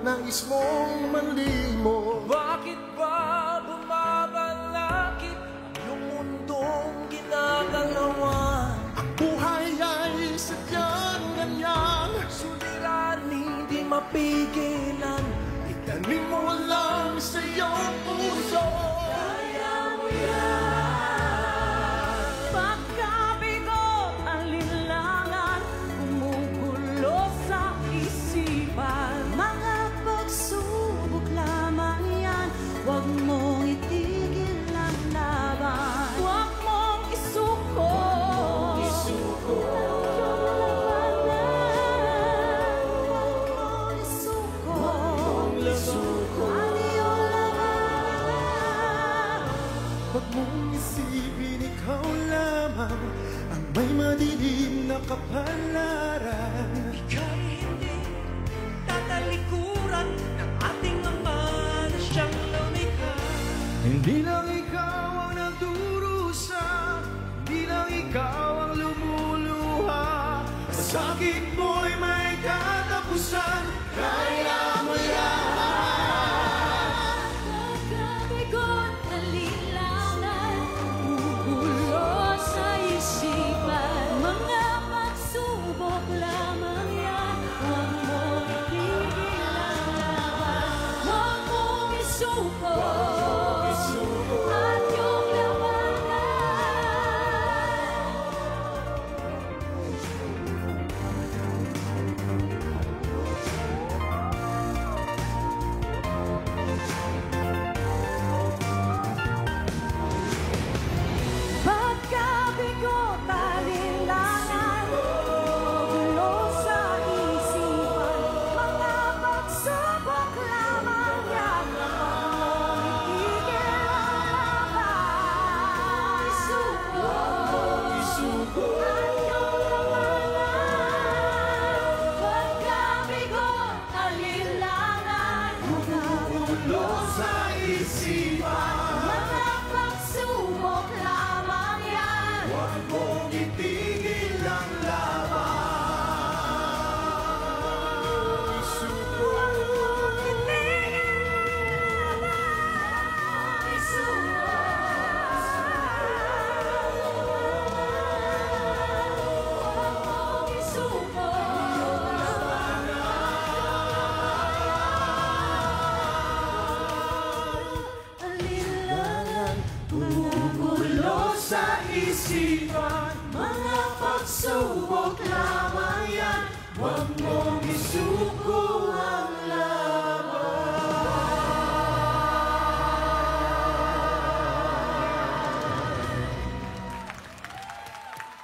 nais mong manlimos. Bakit ba bumabalakid ang iyong mundong ginagalawan? Ang buhay ay sadyang ganyan, Suliranin, di mapigilan. itanim mo lang sa iyong puso. Kaya mo yan. Pagkabigot, alinlangan, gumugulo sa isipan. Mga pagsubok lamang yan, huwag mong itigil ang laban. Huwag mong isuko. Huwag mong isipin ikaw lamang ang may madilim na kapalaran. Ika'y hindi tatalikuran ng ating Ama na siyang lumikha. Hindi lang ikaw ang nagdurusa, hindi lang ikaw ang lumuluha. Masakit mo'y may katapusan, kaya mo yan. Pagkabigot, alinlangan, gumugulo sa isipan. Mga pagsubok lamang yan, huwag mong itigil ang laban. Huwag mong isuko at iyong pagkabigot, alinlangan, gumugulo sa isipan. Mga pagsubok lamang yan, huwag mong itigil ang laban. Isuko at iyong labanan. Pagkabigot, alinlangan, gumugulo sa isipan. Mga pagsubok lamang yan, Huwag mong itigil ang laban. Isuko Gumugulo sa isipan. mga pagsubok lamang yan, huwag mo